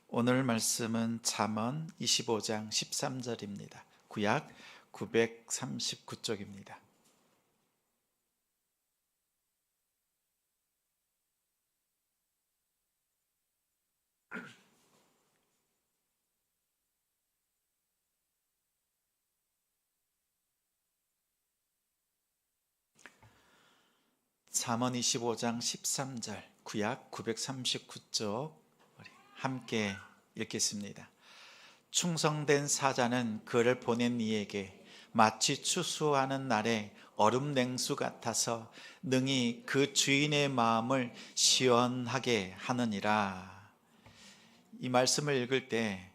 오늘 말씀은 잠언 25장 13절입니다. 구약 939쪽입니다. 잠언 25장 13절 구약 939쪽 함께 읽겠습니다. 충성된 사자는 그를 보낸 이에게 마치 추수하는 날에 얼음 냉수 같아서 능히 그 주인의 마음을 시원하게 하느니라. 이 말씀을 읽을 때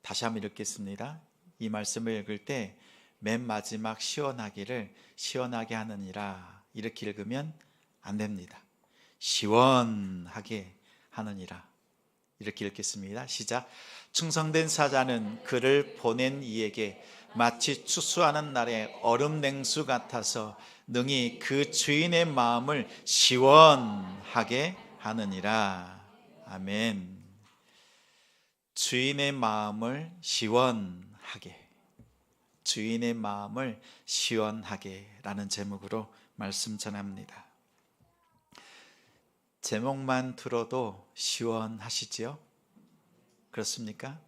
다시 한번 읽겠습니다. 이 말씀을 읽을 때 맨 마지막 시원하기를 시원하게 하느니라 이렇게 읽으면 안 됩니다. 시원하게 하느니라 이렇게 읽겠습니다. 시작. 충성된 사자는 그를 보낸 이에게 마치 추수하는 날에 얼음 냉수 같아서 능히 그 주인의 마음을 시원하게 하느니라. 아멘. 주인의 마음을 시원하게, 주인의 마음을 시원하게 라는 제목으로 말씀 전합니다. 제목만 들어도 시원하시지요? 그렇습니까?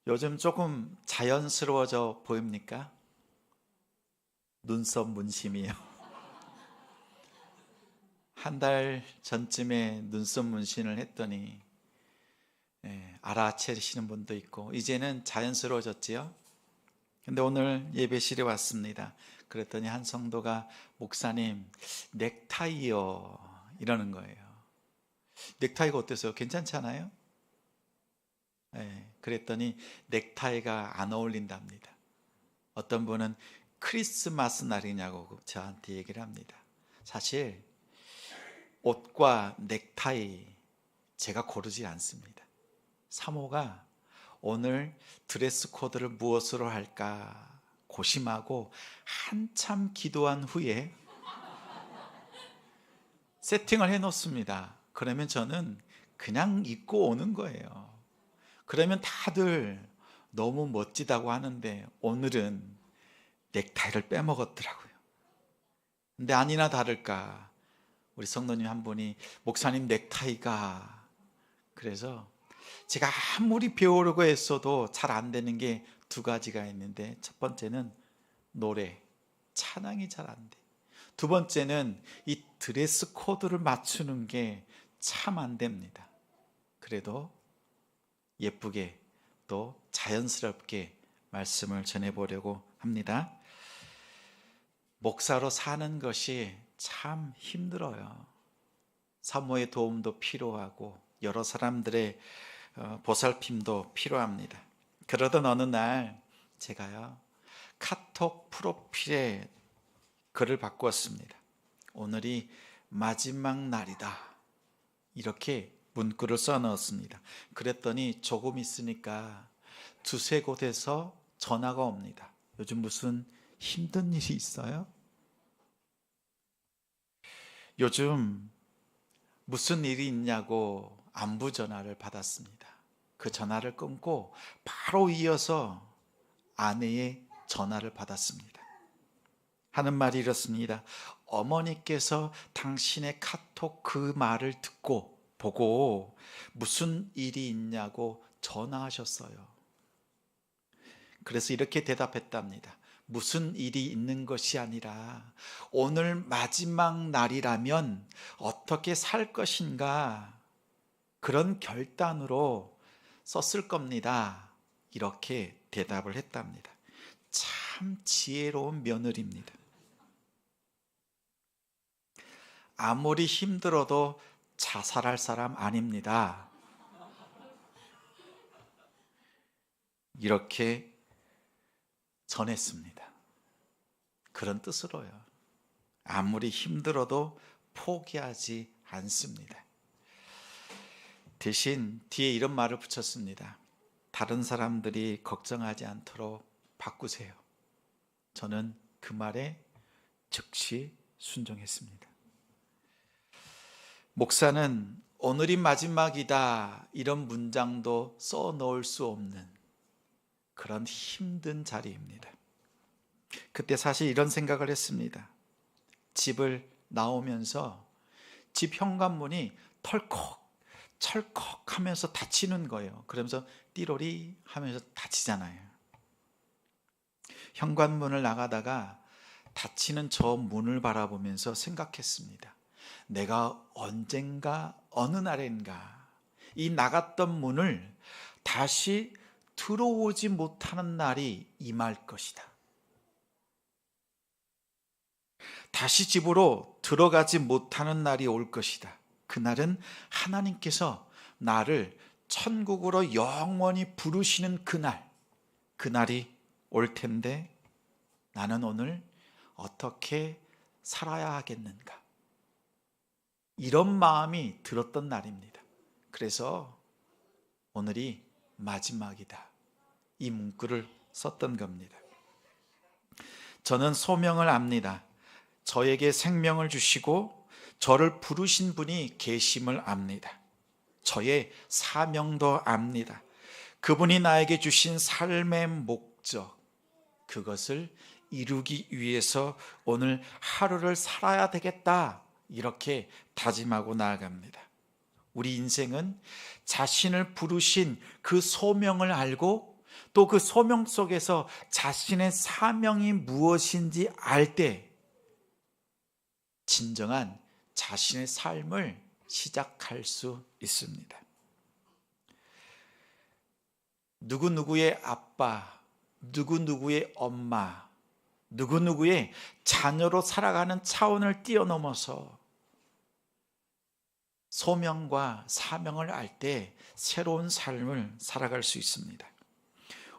요즘 조금 자연스러워져 보입니까? 눈썹 문심이요. 한 달 전쯤에 눈썹 문신을 했더니 알아채시는 분도 있고 이제는 자연스러워졌지요. 근데 오늘 예배실에 왔습니다. 그랬더니 한 성도가 목사님 넥타이요 이러는 거예요. 넥타이가 어때서요? 괜찮잖아요? 그랬더니 넥타이가 안 어울린답니다. 어떤 분은 크리스마스 날이냐고 저한테 얘기를 합니다. 사실 옷과 넥타이 제가 고르지 않습니다. 사모가 오늘 드레스 코드를 무엇으로 할까 고심하고 한참 기도한 후에 세팅을 해놓습니다. 그러면 저는 그냥 입고 오는 거예요. 그러면 다들 너무 멋지다고 하는데 오늘은 넥타이를 빼먹었더라고요. 근데 아니나 다를까 우리 성도님 한 분이 목사님 넥타이가, 그래서 제가 아무리 배우려고 했어도 잘 안 되는 게 두 가지가 있는데, 첫 번째는 노래, 찬양이 잘 안 돼. 두 번째는 이 드레스 코드를 맞추는 게 참 안 됩니다. 그래도 예쁘게 또 자연스럽게 말씀을 전해보려고 합니다. 목사로 사는 것이 참 힘들어요. 사모의 도움도 필요하고 여러 사람들의 보살핌도 필요합니다. 그러던 어느 날 제가요 카톡 프로필에 글을 바꾸었습니다. 오늘이 마지막 날이다 이렇게 문구를 써넣었습니다. 그랬더니 조금 있으니까 두세 곳에서 전화가 옵니다. 요즘 무슨 힘든 일이 있어요? 요즘 무슨 일이 있냐고 안부 전화를 받았습니다. 그 전화를 끊고 바로 이어서 아내의 전화를 받았습니다. 하는 말이 이렇습니다. 어머니께서 당신의 카톡 그 말을 듣고 보고 무슨 일이 있냐고 전화하셨어요. 그래서 이렇게 대답했답니다. 무슨 일이 있는 것이 아니라 오늘 마지막 날이라면 어떻게 살 것인가 그런 결단으로 썼을 겁니다. 이렇게 대답을 했답니다. 참 지혜로운 며느리입니다. 아무리 힘들어도 자살할 사람 아닙니다. 이렇게 전했습니다. 그런 뜻으로요. 아무리 힘들어도 포기하지 않습니다. 대신 뒤에 이런 말을 붙였습니다. 다른 사람들이 걱정하지 않도록 바꾸세요. 저는 그 말에 즉시 순종했습니다. 목사는 오늘이 마지막이다 이런 문장도 써 넣을 수 없는 그런 힘든 자리입니다. 그때 사실 이런 생각을 했습니다. 집을 나오면서 집 현관문이 털컥 철컥 하면서 닫히는 거예요. 그러면서 띠로리 하면서 닫히잖아요. 현관문을 나가다가 닫히는 저 문을 바라보면서 생각했습니다. 내가 언젠가 어느 날인가 이 나갔던 문을 다시 들어오지 못하는 날이 임할 것이다. 다시 집으로 들어가지 못하는 날이 올 것이다. 그날은 하나님께서 나를 천국으로 영원히 부르시는 그날이 올 텐데 나는 오늘 어떻게 살아야 하겠는가? 이런 마음이 들었던 날입니다. 그래서 오늘이 마지막이다. 이 문구를 썼던 겁니다. 저는 소명을 압니다. 저에게 생명을 주시고 저를 부르신 분이 계심을 압니다. 저의 사명도 압니다. 그분이 나에게 주신 삶의 목적, 그것을 이루기 위해서 오늘 하루를 살아야 되겠다. 이렇게 다짐하고 나아갑니다. 우리 인생은 자신을 부르신 그 소명을 알고 또 그 소명 속에서 자신의 사명이 무엇인지 알 때 진정한 자신의 삶을 시작할 수 있습니다. 누구누구의 아빠, 누구누구의 엄마, 누구누구의 자녀로 살아가는 차원을 뛰어넘어서 소명과 사명을 알 때 새로운 삶을 살아갈 수 있습니다.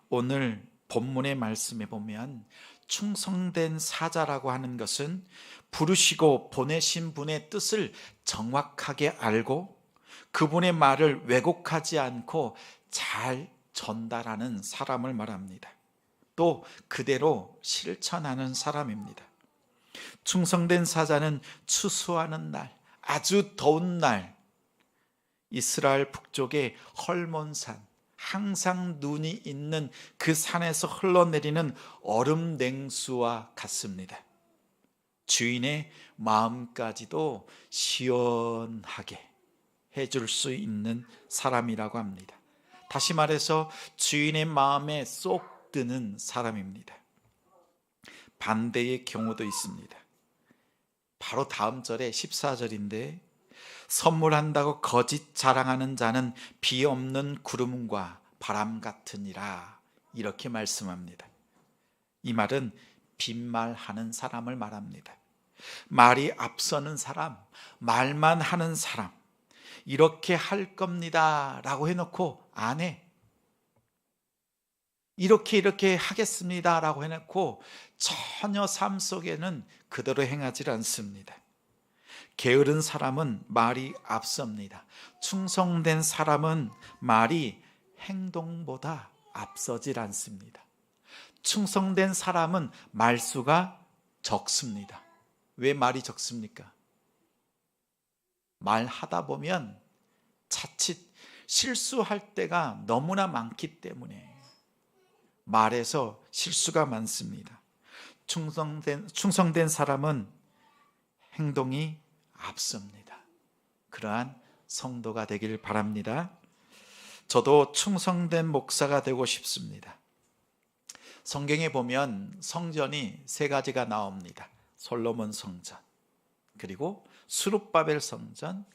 오늘 본문의 말씀에 보면 충성된 사자라고 하는 것은 부르시고 보내신 분의 뜻을 정확하게 알고 그분의 말을 왜곡하지 않고 잘 전달하는 사람을 말합니다. 또 그대로 실천하는 사람입니다. 충성된 사자는 추수하는 날, 아주 더운 날, 이스라엘 북쪽의 헐몬산, 항상 눈이 있는 그 산에서 흘러내리는 얼음 냉수와 같습니다. 주인의 마음까지도 시원하게 해줄 수 있는 사람이라고 합니다. 다시 말해서 주인의 마음에 쏙 드는 사람입니다. 반대의 경우도 있습니다. 바로 다음 절에 14절인데 선물한다고 거짓 자랑하는 자는 비 없는 구름과 바람 같으니라 이렇게 말씀합니다. 이 말은 빈말하는 사람을 말합니다. 말이 앞서는 사람, 말만 하는 사람, 이렇게 할 겁니다 라고 해놓고 안 해. 이렇게 하겠습니다 라고 해놓고 전혀 삶 속에는 그대로 행하지 않습니다. 게으른 사람은 말이 앞섭니다. 충성된 사람은 말이 행동보다 앞서질 않습니다. 충성된 사람은 말수가 적습니다. 왜 말이 적습니까? 말하다 보면 자칫 실수할 때가 너무나 많기 때문에 말에서 실수가 많습니다. 충성된 사람은 행동이 앞섭니다. 그러한 성도가 되길 바랍니다. 저도 충성된 목사가 되고 싶습니다. 성경에 보면 성전이 세 가지가 나옵니다. 솔로몬 성전, 그리고 스룹바벨 성전,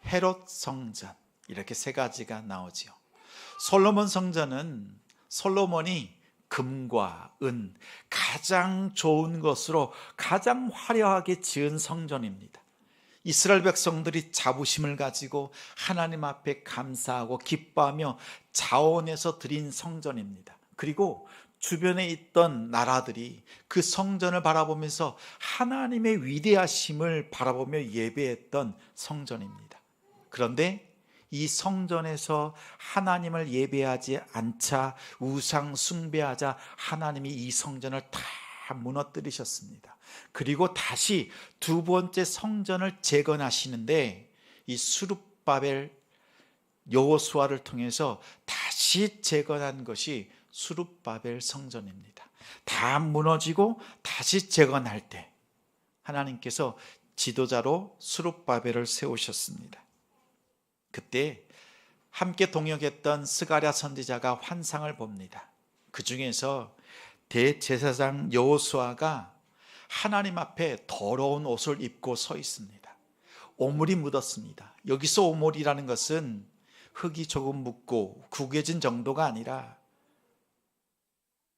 헤롯 성전, 이렇게 세 가지가 나오지요. 솔로몬 성전은 솔로몬이 금과 은 가장 좋은 것으로 가장 화려하게 지은 성전입니다. 이스라엘 백성들이 자부심을 가지고 하나님 앞에 감사하고 기뻐하며 자원해서 드린 성전입니다. 그리고 주변에 있던 나라들이 그 성전을 바라보면서 하나님의 위대하심을 바라보며 예배했던 성전입니다. 그런데 이 성전에서 하나님을 예배하지 않자 우상 숭배하자 하나님이 이 성전을 다 무너뜨리셨습니다. 그리고 다시 두 번째 성전을 재건하시는데 이 수룹바벨 여호수아를 통해서 다시 재건한 것이 수룹바벨 성전입니다. 다 무너지고 다시 재건할 때 하나님께서 지도자로 수룹바벨을 세우셨습니다. 그때 함께 동역했던 스가랴 선지자가 환상을 봅니다. 그 중에서 대제사장 여호수아가 하나님 앞에 더러운 옷을 입고 서 있습니다. 오물이 묻었습니다. 여기서 오물이라는 것은 흙이 조금 묻고 구겨진 정도가 아니라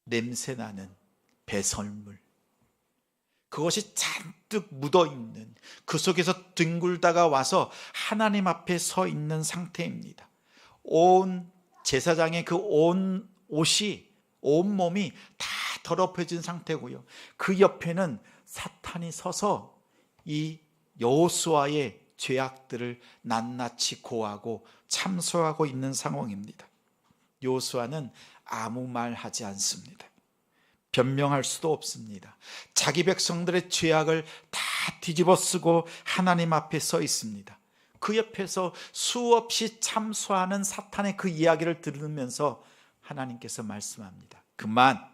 냄새나는 배설물, 그것이 잔뜩 묻어있는, 그 속에서 뒹굴다가 와서 하나님 앞에 서 있는 상태입니다. 온 제사장의 그 온 옷이, 온 몸이 다 더럽혀진 상태고요, 그 옆에는 사탄이 서서 이 여호수아의 죄악들을 낱낱이 고하고 참소하고 있는 상황입니다. 여호수아는 아무 말 하지 않습니다. 변명할 수도 없습니다. 자기 백성들의 죄악을 다 뒤집어 쓰고 하나님 앞에 서 있습니다. 그 옆에서 수없이 참소하는 사탄의 그 이야기를 들으면서 하나님께서 말씀합니다. 그만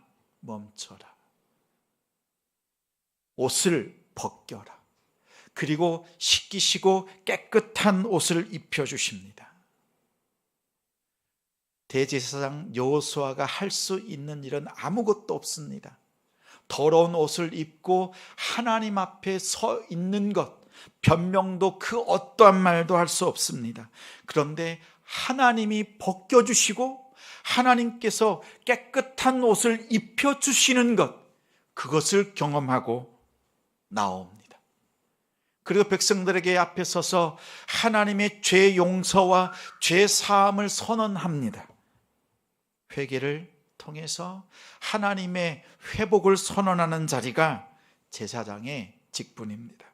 멈춰라. 옷을 벗겨라. 그리고 씻기시고 깨끗한 옷을 입혀주십니다. 대제사장 여호수아가 할 수 있는 일은 아무것도 없습니다. 더러운 옷을 입고 하나님 앞에 서 있는 것, 변명도 그 어떠한 말도 할 수 없습니다. 그런데 하나님이 벗겨주시고 하나님께서 깨끗한 옷을 입혀주시는 것, 그것을 경험하고 나옵니다. 그리고 백성들에게 앞에 서서 하나님의 죄 용서와 죄 사함을 선언합니다. 회개를 통해서 하나님의 회복을 선언하는 자리가 제사장의 직분입니다.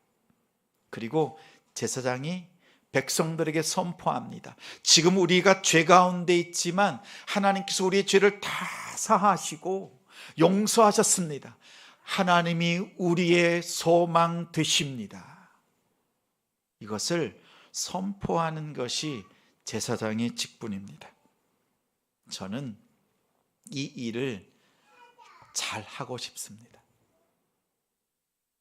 그리고 제사장이 백성들에게 선포합니다. 지금 우리가 죄 가운데 있지만 하나님께서 우리의 죄를 다 사하시고 용서하셨습니다. 하나님이 우리의 소망 되십니다. 이것을 선포하는 것이 제사장의 직분입니다. 저는 이 일을 잘 하고 싶습니다.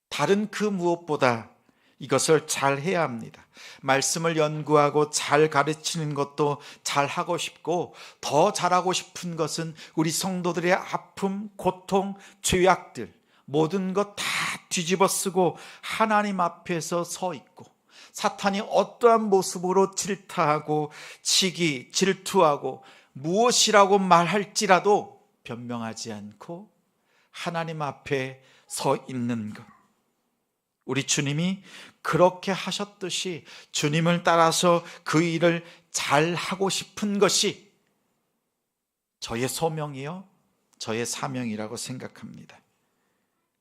다른 그 무엇보다 이것을 잘 해야 합니다. 말씀을 연구하고 잘 가르치는 것도 잘 하고 싶고, 더 잘하고 싶은 것은 우리 성도들의 아픔, 고통, 죄악들 모든 것 다 뒤집어 쓰고 하나님 앞에서 서 있고, 사탄이 어떠한 모습으로 질타하고 치기, 질투하고 무엇이라고 말할지라도 변명하지 않고 하나님 앞에 서 있는 것. 우리 주님이 그렇게 하셨듯이 주님을 따라서 그 일을 잘 하고 싶은 것이 저의 소명이요, 저의 사명이라고 생각합니다.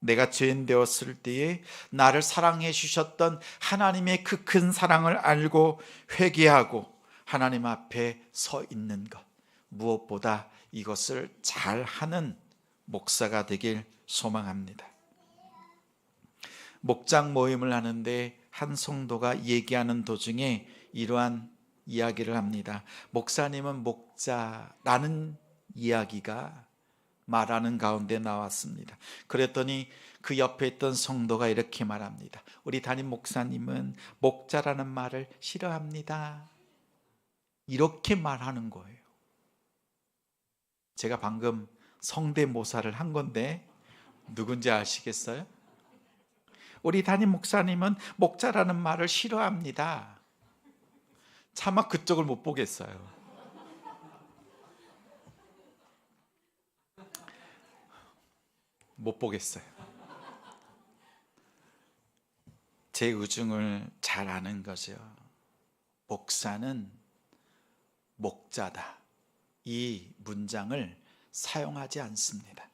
내가 죄인 되었을 때에 나를 사랑해 주셨던 하나님의 그 큰 사랑을 알고 회개하고 하나님 앞에 서 있는 것, 무엇보다 이것을 잘하는 목사가 되길 소망합니다. 목장 모임을 하는데 한 성도가 얘기하는 도중에 이러한 이야기를 합니다. 목사님은 목자라는 이야기가 말하는 가운데 나왔습니다. 그랬더니 그 옆에 있던 성도가 이렇게 말합니다. 우리 담임 목사님은 목자라는 말을 싫어합니다. 이렇게 말하는 거예요. 제가 방금 성대모사를 한 건데 누군지 아시겠어요? 우리 담임 목사님은 목자라는 말을 싫어합니다. 차마 그쪽을 못 보겠어요. 못 보겠어요. 제 의중을 잘 아는 거죠. 목사는 목자다, 이 문장을 사용하지 않습니다.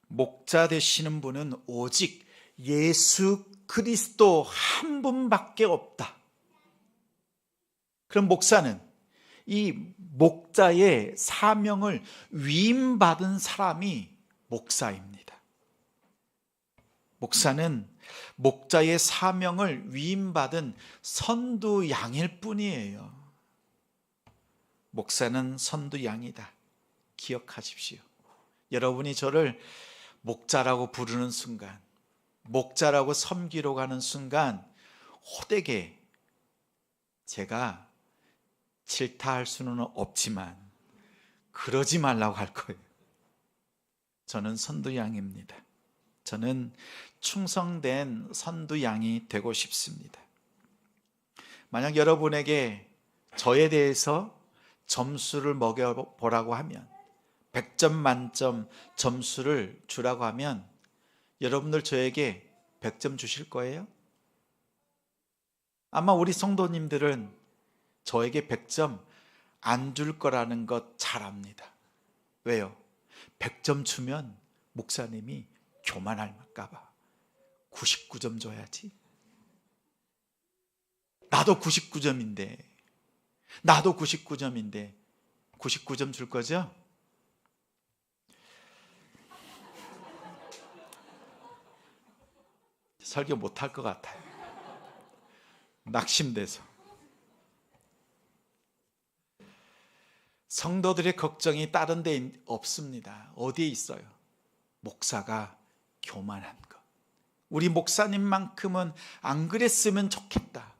목자 되시는 분은 오직 예수 그리스도 한 분밖에 없다. 그럼 목사는 이 목자의 사명을 위임받은 사람이 목사입니다. 목사는 목자의 사명을 위임받은 선두양일 뿐이에요. 목사는 선두양이다. 기억하십시오. 여러분이 저를 목자라고 부르는 순간, 목자라고 섬기러 가는 순간 호되게 제가 질타할 수는 없지만 그러지 말라고 할 거예요. 저는 선두양입니다. 저는 충성된 선두양이 되고 싶습니다. 만약 여러분에게 저에 대해서 점수를 먹여보라고 하면, 100점 만점 점수를 주라고 하면 여러분들 저에게 100점 주실 거예요? 아마 우리 성도님들은 저에게 100점 안 줄 거라는 것 잘 압니다. 왜요? 100점 주면 목사님이 교만할까 봐 99점 줘야지. 나도 99점인데 99점 줄 거죠? 설교 못할 것 같아요. 낙심돼서. 성도들의 걱정이 다른 데 없습니다. 어디에 있어요? 목사가 교만한 것. 우리 목사님만큼은 안 그랬으면 좋겠다.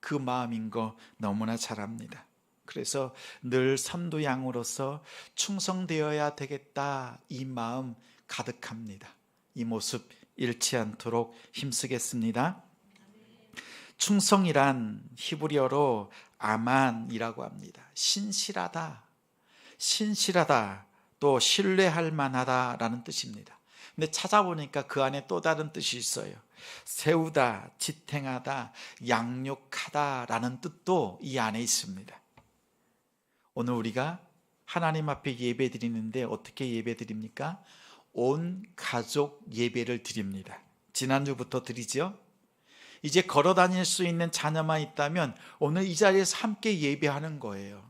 그 마음인 거 너무나 잘 압니다. 그래서 늘 선두양으로서 충성되어야 되겠다, 이 마음 가득합니다. 이 모습 잃지 않도록 힘쓰겠습니다. 충성이란 히브리어로 아만이라고 합니다. 신실하다, 또 신뢰할 만하다라는 뜻입니다. 근데 찾아보니까 그 안에 또 다른 뜻이 있어요. 세우다, 지탱하다, 양육하다라는 뜻도 이 안에 있습니다. 오늘 우리가 하나님 앞에 예배 드리는데 어떻게 예배 드립니까? 온 가족 예배를 드립니다. 지난주부터 드리죠. 이제 걸어 다닐 수 있는 자녀만 있다면 오늘 이 자리에서 함께 예배하는 거예요.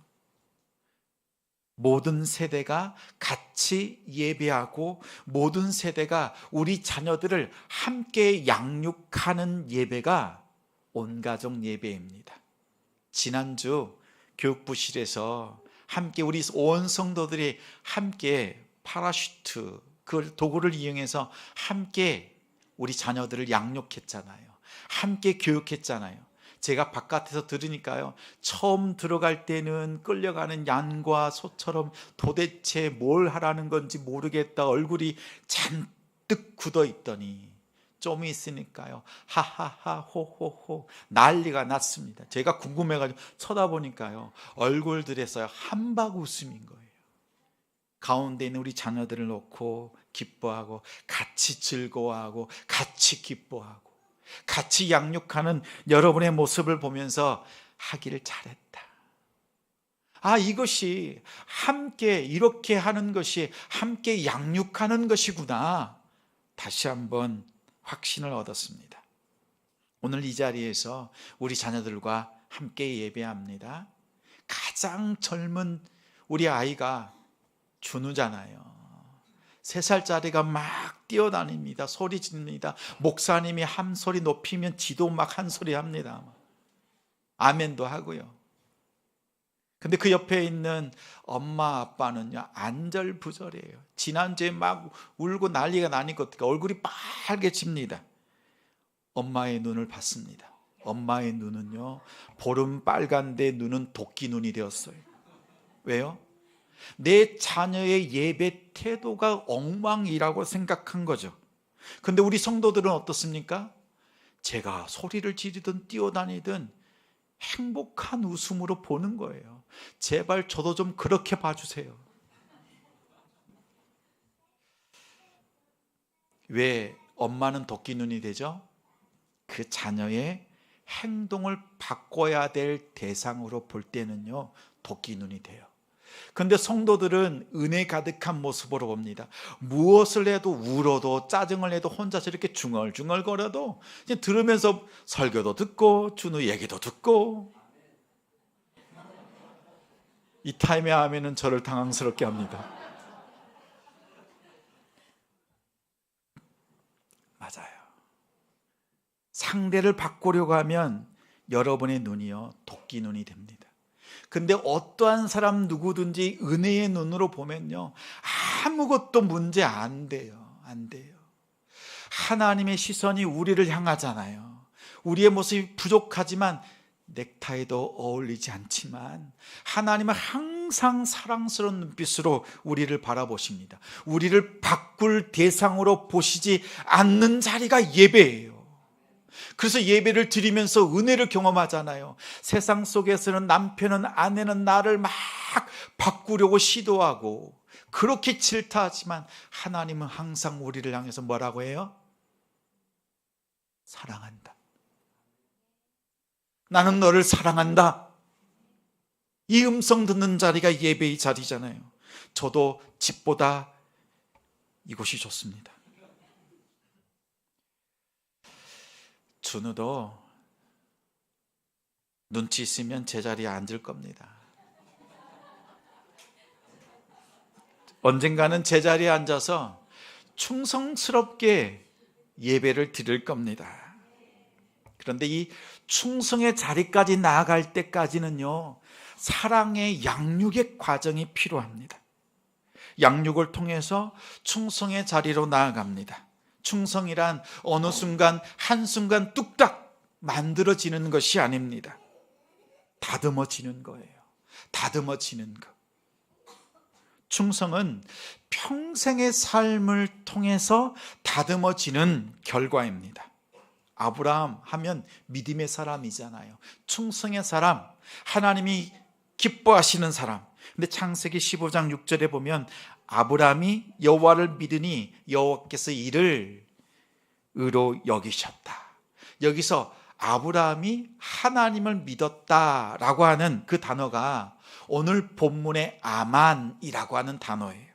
모든 세대가 같이 예배하고 모든 세대가 우리 자녀들을 함께 양육하는 예배가 온가족 예배입니다. 지난주 교육부실에서 함께 우리 온 성도들이 함께 파라슈트 그 도구를 이용해서 함께 우리 자녀들을 양육했잖아요. 함께 교육했잖아요. 제가 바깥에서 들으니까요, 처음 들어갈 때는 끌려가는 양과 소처럼 도대체 뭘 하라는 건지 모르겠다, 얼굴이 잔뜩 굳어 있더니 좀 있으니까요, 하하하 호호호 난리가 났습니다. 제가 궁금해가지고 쳐다보니까요, 얼굴들에서 한박 웃음인 거예요. 가운데 있는 우리 자녀들을 놓고 기뻐하고 같이 즐거워하고 같이 기뻐하고 같이 양육하는 여러분의 모습을 보면서 하기를 잘했다. 아, 이것이 함께 이렇게 하는 것이 함께 양육하는 것이구나. 다시 한번 확신을 얻었습니다. 오늘 이 자리에서 우리 자녀들과 함께 예배합니다. 가장 젊은 우리 아이가 준우잖아요. 3살짜리가 막 뛰어다닙니다. 소리 지릅니다. 목사님이 한 소리 높이면 지도 막 한 소리 합니다. 아멘도 하고요. 근데 그 옆에 있는 엄마 아빠는요, 안절부절해요. 지난주에 막 울고 난리가 나니까 어떻게 얼굴이 빨개집니다. 엄마의 눈을 봤습니다. 엄마의 눈은요, 볼은 빨간데 눈은 도끼 눈이 되었어요. 왜요? 내 자녀의 예배 태도가 엉망이라고 생각한 거죠. 근데 우리 성도들은 어떻습니까? 제가 소리를 지르든 뛰어다니든 행복한 웃음으로 보는 거예요. 제발 저도 좀 그렇게 봐주세요. 왜 엄마는 도끼 눈이 되죠? 그 자녀의 행동을 바꿔야 될 대상으로 볼 때는요, 도끼 눈이 돼요. 그런데 성도들은 은혜 가득한 모습으로 봅니다. 무엇을 해도 울어도 짜증을 내도 혼자서 이렇게 중얼중얼거려도 이제 들으면서 설교도 듣고 준우 얘기도 듣고, 이 타임에 아멘은 저를 당황스럽게 합니다. 맞아요. 상대를 바꾸려고 하면 여러분의 눈이요, 도끼 눈이 됩니다. 근데 어떠한 사람 누구든지 은혜의 눈으로 보면요, 아무것도 문제 안 돼요. 안 돼요. 하나님의 시선이 우리를 향하잖아요. 우리의 모습이 부족하지만, 넥타이도 어울리지 않지만 하나님은 항상 사랑스러운 눈빛으로 우리를 바라보십니다. 우리를 바꿀 대상으로 보시지 않는 자리가 예배예요. 그래서 예배를 드리면서 은혜를 경험하잖아요. 세상 속에서는 남편은, 아내는 나를 막 바꾸려고 시도하고 그렇게 질타하지만, 하나님은 항상 우리를 향해서 뭐라고 해요? 사랑한다. 나는 너를 사랑한다. 이 음성 듣는 자리가 예배의 자리잖아요. 저도 집보다 이곳이 좋습니다. 준우도 눈치 있으면 제 자리에 앉을 겁니다. 언젠가는 제 자리에 앉아서 충성스럽게 예배를 드릴 겁니다. 그런데 이 충성의 자리까지 나아갈 때까지는요, 사랑의 양육의 과정이 필요합니다. 양육을 통해서 충성의 자리로 나아갑니다. 충성이란 어느 순간 한순간 뚝딱 만들어지는 것이 아닙니다. 다듬어지는 거예요. 다듬어지는 것. 충성은 평생의 삶을 통해서 다듬어지는 결과입니다. 아브라함 하면 믿음의 사람이잖아요. 충성의 사람, 하나님이 기뻐하시는 사람. 근데 창세기 15장 6절에 보면 아브라함이 여호와를 믿으니 여호와께서 이를 의로 여기셨다. 여기서 아브라함이 하나님을 믿었다라고 하는 그 단어가 오늘 본문의 아만이라고 하는 단어예요.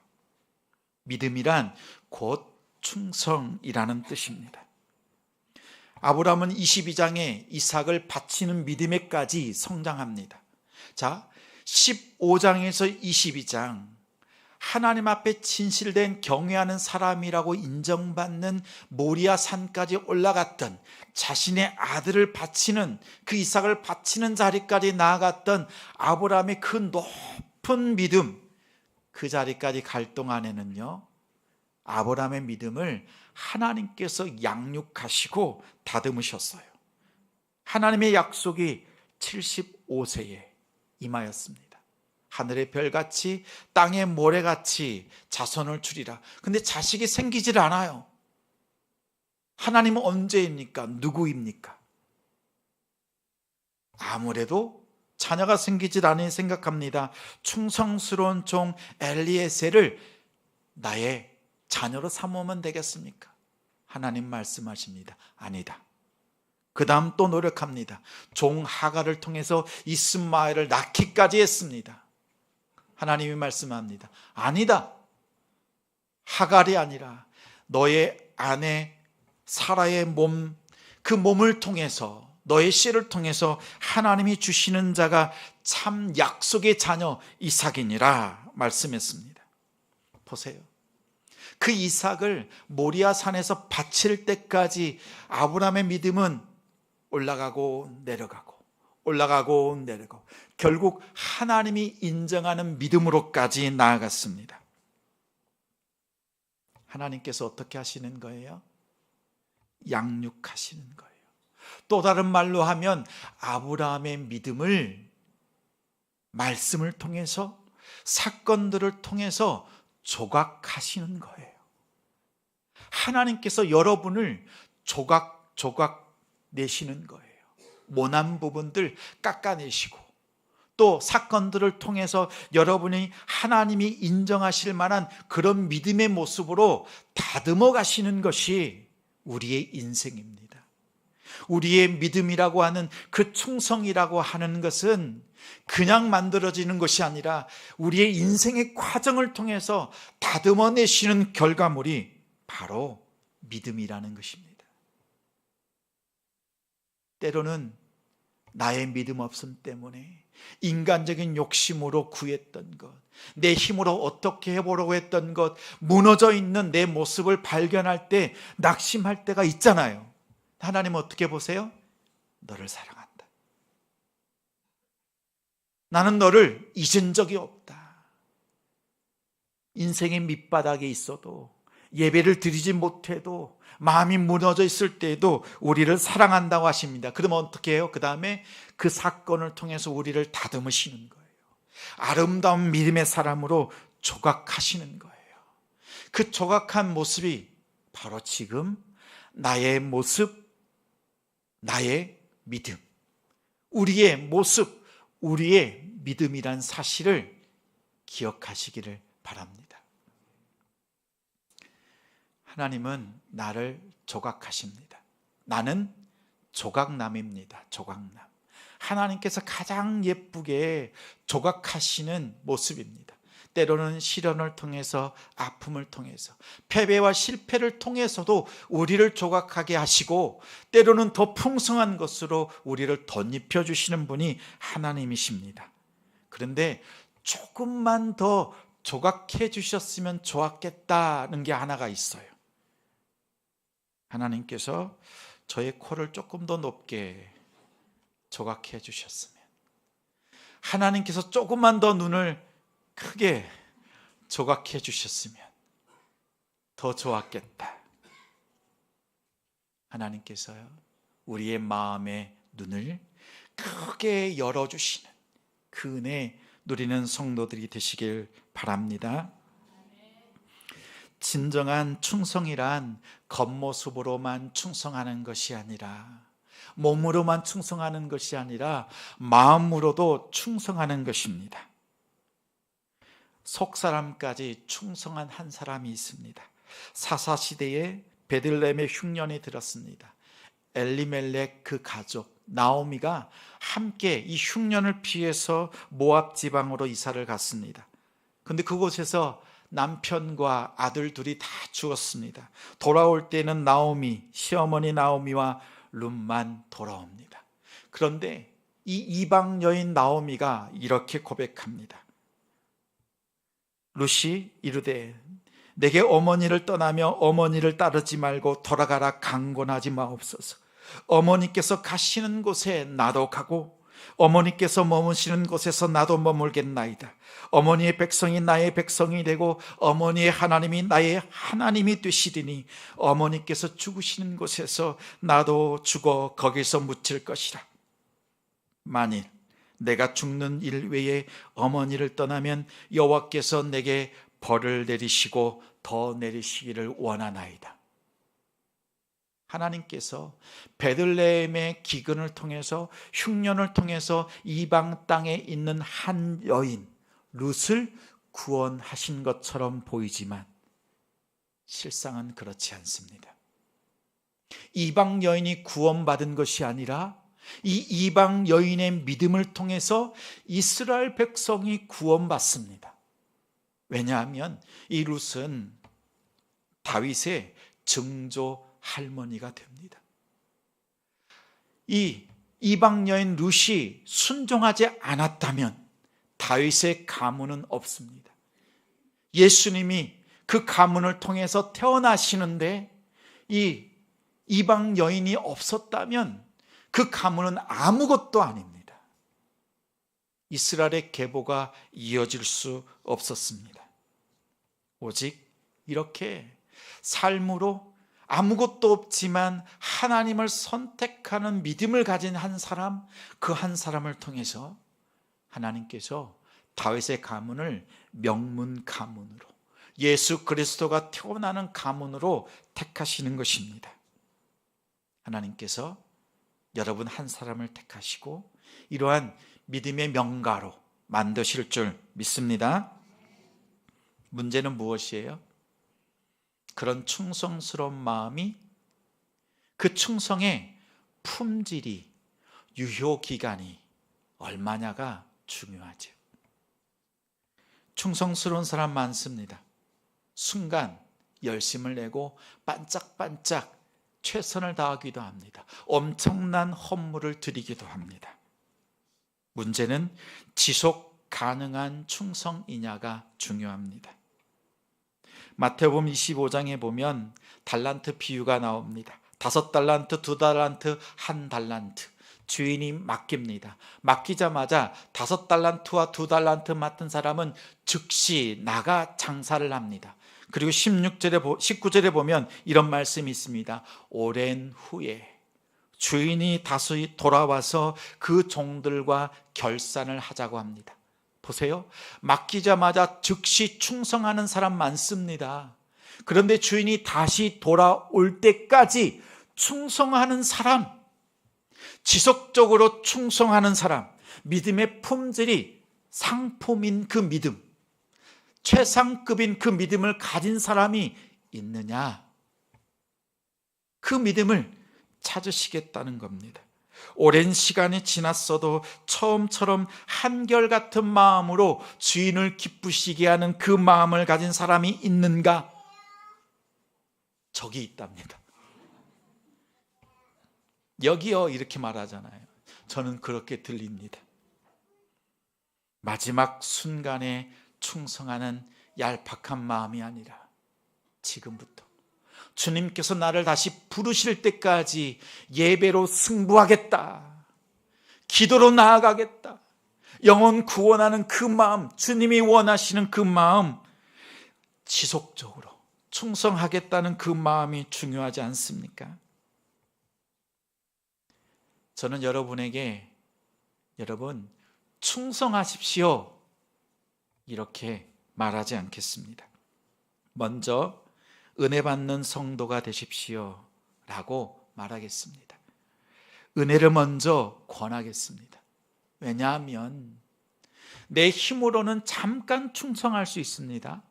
믿음이란 곧 충성이라는 뜻입니다. 아브라함은 22장에 이삭을 바치는 믿음에까지 성장합니다. 자, 15장에서 22장, 하나님 앞에 진실된 경외하는 사람이라고 인정받는 모리아 산까지 올라갔던, 자신의 아들을 바치는, 그 이삭을 바치는 자리까지 나아갔던 아브라함의 그 높은 믿음, 그 자리까지 갈 동안에는요, 아브라함의 믿음을 하나님께서 양육하시고 다듬으셨어요. 하나님의 약속이 75세에 임하였습니다. 하늘의 별같이 땅의 모래같이 자손을 주리라. 근데 자식이 생기질 않아요. 하나님은 언제입니까? 누구입니까? 아무래도 자녀가 생기질 않으니 생각합니다. 충성스러운 종 엘리에셀을 나의 자녀로 삼으면 되겠습니까? 하나님 말씀하십니다. 아니다. 그 다음 또 노력합니다. 종 하갈을 통해서 이스마엘을 낳기까지 했습니다. 하나님이 말씀합니다. 아니다. 하갈이 아니라 너의 아내 사라의 몸, 그 몸을 통해서, 너의 씨를 통해서 하나님이 주시는 자가 참 약속의 자녀 이삭이니라 말씀했습니다. 보세요. 그 이삭을 모리아 산에서 바칠 때까지 아브라함의 믿음은 올라가고 내려가고 올라가고 내려가고 결국 하나님이 인정하는 믿음으로까지 나아갔습니다. 하나님께서 어떻게 하시는 거예요? 양육하시는 거예요. 또 다른 말로 하면 아브라함의 믿음을 말씀을 통해서, 사건들을 통해서 조각하시는 거예요. 하나님께서 여러분을 조각 내시는 거예요. 모난 부분들 깎아내시고, 또 사건들을 통해서 여러분이 하나님이 인정하실 만한 그런 믿음의 모습으로 다듬어 가시는 것이 우리의 인생입니다. 우리의 믿음이라고 하는 그 충성이라고 하는 것은 그냥 만들어지는 것이 아니라 우리의 인생의 과정을 통해서 다듬어 내시는 결과물이 바로 믿음이라는 것입니다. 때로는 나의 믿음 없음 때문에 인간적인 욕심으로 구했던 것, 내 힘으로 어떻게 해보려고 했던 것, 무너져 있는 내 모습을 발견할 때 낙심할 때가 있잖아요. 하나님은 어떻게 보세요? 너를 사랑한다. 나는 너를 잊은 적이 없다. 인생의 밑바닥에 있어도, 예배를 드리지 못해도, 마음이 무너져 있을 때에도 우리를 사랑한다고 하십니다. 그러면 어떻게 해요? 그 다음에 그 사건을 통해서 우리를 다듬으시는 거예요. 아름다운 믿음의 사람으로 조각하시는 거예요. 그 조각한 모습이 바로 지금 나의 모습, 나의 믿음, 우리의 모습, 우리의 믿음이란 사실을 기억하시기를 바랍니다. 하나님은 나를 조각하십니다. 나는 조각남입니다. 조각남. 하나님께서 가장 예쁘게 조각하시는 모습입니다. 때로는 시련을 통해서, 아픔을 통해서, 패배와 실패를 통해서도 우리를 조각하게 하시고, 때로는 더 풍성한 것으로 우리를 덧입혀 주시는 분이 하나님이십니다. 그런데 조금만 더 조각해 주셨으면 좋았겠다는 게 하나가 있어요. 하나님께서 저의 코를 조금 더 높게 조각해 주셨으면, 하나님께서 조금만 더 눈을 크게 조각해 주셨으면 더 좋았겠다. 하나님께서요, 우리의 마음의 눈을 크게 열어주시는 그 은혜 누리는 성도들이 되시길 바랍니다. 진정한 충성이란 겉모습으로만 충성하는 것이 아니라, 몸으로만 충성하는 것이 아니라 마음으로도 충성하는 것입니다. 속사람까지 충성한 한 사람이 있습니다. 사사시대에 베들레헴에 흉년이 들었습니다. 엘리멜렉 그 가족 나오미가 함께 이 흉년을 피해서 모압 지방으로 이사를 갔습니다. 그런데 그곳에서 남편과 아들 둘이 다 죽었습니다. 돌아올 때는 나오미, 시어머니 나오미와 룻만 돌아옵니다. 그런데 이 이방 여인 나오미가 이렇게 고백합니다. 룻이 이르되 내게 어머니를 떠나며 어머니를 따르지 말고 돌아가라 강권하지 마옵소서. 어머니께서 가시는 곳에 나도 가고 어머니께서 머무시는 곳에서 나도 머물겠나이다. 어머니의 백성이 나의 백성이 되고 어머니의 하나님이 나의 하나님이 되시리니 어머니께서 죽으시는 곳에서 나도 죽어 거기서 묻힐 것이라. 만일 내가 죽는 일 외에 어머니를 떠나면 여호와께서 내게 벌을 내리시고 더 내리시기를 원하나이다. 하나님께서 베들레헴의 기근을 통해서, 흉년을 통해서 이방 땅에 있는 한 여인 룻을 구원하신 것처럼 보이지만 실상은 그렇지 않습니다. 이방 여인이 구원받은 것이 아니라 이 이방 여인의 믿음을 통해서 이스라엘 백성이 구원받습니다. 왜냐하면 이 룻은 다윗의 증조 할머니가 됩니다. 이 이방 여인 룻이 순종하지 않았다면 다윗의 가문은 없습니다. 예수님이 그 가문을 통해서 태어나시는데 이 이방 여인이 없었다면 그 가문은 아무것도 아닙니다. 이스라엘의 계보가 이어질 수 없었습니다. 오직 이렇게 삶으로 아무것도 없지만 하나님을 선택하는 믿음을 가진 한 사람, 그 한 사람을 통해서 하나님께서 다윗의 가문을 명문 가문으로, 예수 그리스도가 태어나는 가문으로 택하시는 것입니다. 하나님께서 여러분 한 사람을 택하시고 이러한 믿음의 명가로 만드실 줄 믿습니다. 문제는 무엇이에요? 그런 충성스러운 마음이, 그 충성의 품질이, 유효기간이 얼마냐가 중요하죠. 충성스러운 사람 많습니다. 순간 열심을 내고 반짝반짝 최선을 다하기도 합니다. 엄청난 헌물을 드리기도 합니다. 문제는 지속 가능한 충성이냐가 중요합니다. 마태복음 25장에 보면 달란트 비유가 나옵니다. 5달란트, 2달란트, 1달란트. 주인이 맡깁니다. 맡기자마자 5달란트와 2달란트 맡은 사람은 즉시 나가 장사를 합니다. 그리고 19절에 보면 이런 말씀이 있습니다. 오랜 후에 주인이 다시 돌아와서 그 종들과 결산을 하자고 합니다. 보세요. 맡기자마자 즉시 충성하는 사람 많습니다. 그런데 주인이 다시 돌아올 때까지 충성하는 사람, 지속적으로 충성하는 사람, 믿음의 품질이 상품인 그 믿음, 최상급인 그 믿음을 가진 사람이 있느냐? 그 믿음을 찾으시겠다는 겁니다. 오랜 시간이 지났어도 처음처럼 한결같은 마음으로 주인을 기쁘시게 하는 그 마음을 가진 사람이 있는가? 저기 있답니다. 여기요, 이렇게 말하잖아요. 저는 그렇게 들립니다. 마지막 순간에 충성하는 얄팍한 마음이 아니라 지금부터 주님께서 나를 다시 부르실 때까지 예배로 승부하겠다, 기도로 나아가겠다, 영혼 구원하는 그 마음, 주님이 원하시는 그 마음, 지속적으로 충성하겠다는 그 마음이 중요하지 않습니까? 저는 여러분에게 여러분 충성하십시오 이렇게 말하지 않겠습니다. 먼저 은혜 받는 성도가 되십시오 라고 말하겠습니다. 은혜를 먼저 권하겠습니다. 왜냐하면 내 힘으로는 잠깐 충성할 수 있습니다.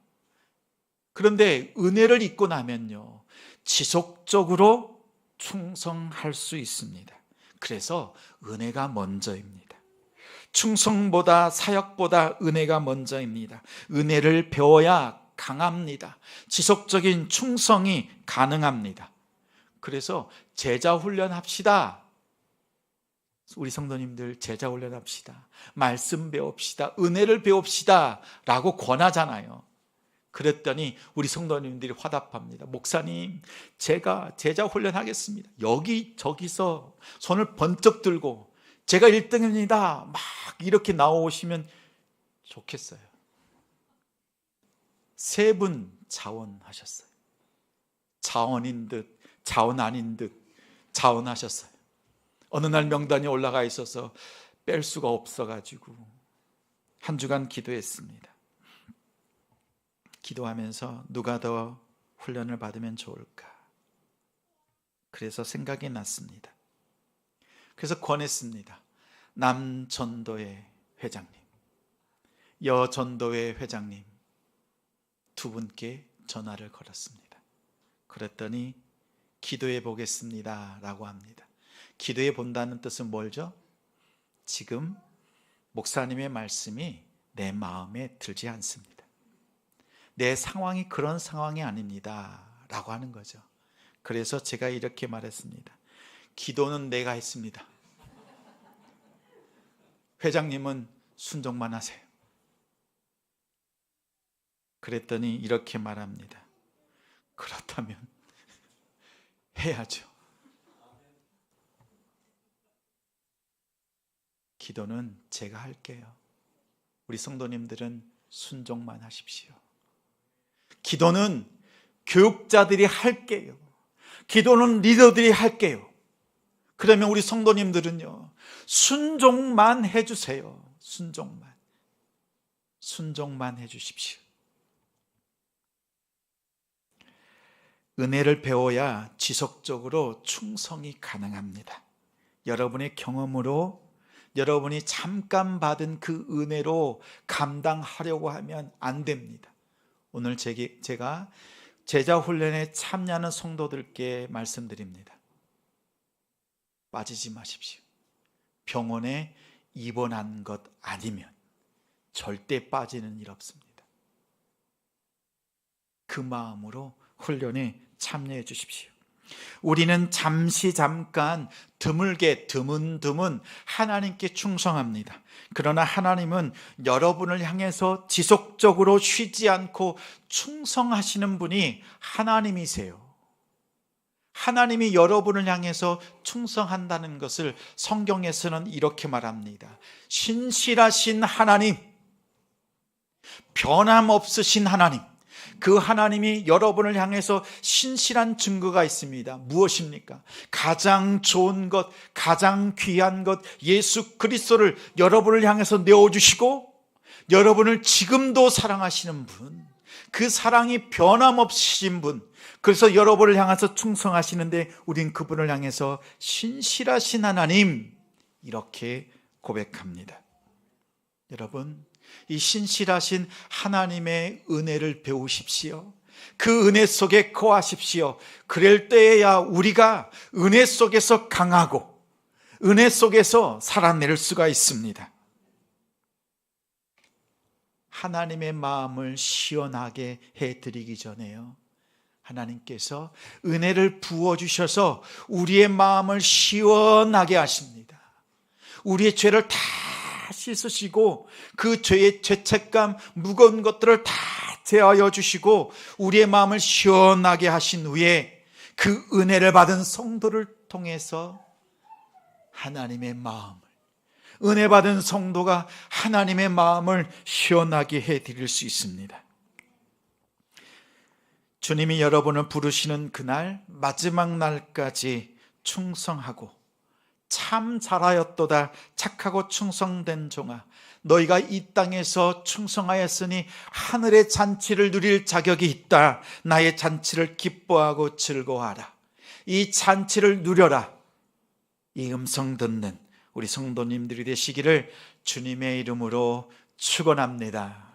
그런데 은혜를 입고 나면요, 지속적으로 충성할 수 있습니다. 그래서 은혜가 먼저입니다. 충성보다 사역보다 은혜가 먼저입니다. 은혜를 배워야 강합니다. 지속적인 충성이 가능합니다. 그래서 제자 훈련합시다. 우리 성도님들 제자 훈련합시다. 말씀 배웁시다. 은혜를 배웁시다 라고 권하잖아요. 그랬더니 우리 성도님들이 화답합니다. 목사님, 제가 제자 훈련하겠습니다. 여기저기서 손을 번쩍 들고 제가 1등입니다 막 이렇게 나오시면 좋겠어요. 3분 자원하셨어요. 자원인 듯 자원 아닌 듯 자원하셨어요. 어느 날 명단이 올라가 있어서 뺄 수가 없어가지고 한 주간 기도했습니다. 기도하면서 누가 더 훈련을 받으면 좋을까? 그래서 생각이 났습니다. 그래서 권했습니다. 남전도회 회장님, 여전도회 회장님 두 분께 전화를 걸었습니다. 그랬더니 기도해 보겠습니다 라고 합니다. 기도해 본다는 뜻은 뭘죠? 지금 목사님의 말씀이 내 마음에 들지 않습니다. 내 상황이 그런 상황이 아닙니다 라고 하는 거죠. 그래서 제가 이렇게 말했습니다. 기도는 내가 했습니다. 회장님은 순종만 하세요. 그랬더니 이렇게 말합니다. 그렇다면 해야죠. 기도는 제가 할게요. 우리 성도님들은 순종만 하십시오. 기도는 교육자들이 할게요. 기도는 리더들이 할게요. 그러면 우리 성도님들은요, 순종만 해주세요. 순종만 해주십시오. 은혜를 배워야 지속적으로 충성이 가능합니다. 여러분의 경험으로, 여러분이 잠깐 받은 그 은혜로 감당하려고 하면 안 됩니다. 오늘 제가 제자 훈련에 참여하는 성도들께 말씀드립니다. 빠지지 마십시오. 병원에 입원한 것 아니면 절대 빠지는 일 없습니다. 그 마음으로 훈련에 참여해 주십시오. 우리는 잠깐 드물게 드문 하나님께 충성합니다. 그러나 하나님은 여러분을 향해서 지속적으로 쉬지 않고 충성하시는 분이 하나님이세요. 하나님이 여러분을 향해서 충성한다는 것을 성경에서는 이렇게 말합니다. 신실하신 하나님, 변함없으신 하나님, 그 하나님이 여러분을 향해서 신실한 증거가 있습니다. 무엇입니까? 가장 좋은 것, 가장 귀한 것, 예수 그리스도를 여러분을 향해서 내어주시고 여러분을 지금도 사랑하시는 분, 그 사랑이 변함없으신 분, 그래서 여러분을 향해서 충성하시는데 우린 그분을 향해서 신실하신 하나님, 이렇게 고백합니다. 여러분, 이 신실하신 하나님의 은혜를 배우십시오. 그 은혜 속에 거하십시오. 그럴 때에야 우리가 은혜 속에서 강하고 은혜 속에서 살아낼 수가 있습니다. 하나님의 마음을 시원하게 해드리기 전에요, 하나님께서 은혜를 부어주셔서 우리의 마음을 시원하게 하십니다. 우리의 죄를 다 씻으시고 그 죄의 죄책감, 무거운 것들을 다 제하여 주시고 우리의 마음을 시원하게 하신 후에 그 은혜를 받은 성도를 통해서 하나님의 마음을, 은혜 받은 성도가 하나님의 마음을 시원하게 해드릴 수 있습니다. 주님이 여러분을 부르시는 그날, 마지막 날까지 충성하고 참 잘하였도다 착하고 충성된 종아, 너희가 이 땅에서 충성하였으니 하늘의 잔치를 누릴 자격이 있다. 나의 잔치를 기뻐하고 즐거워하라. 이 잔치를 누려라. 이 음성 듣는 우리 성도님들이 되시기를 주님의 이름으로 축원합니다.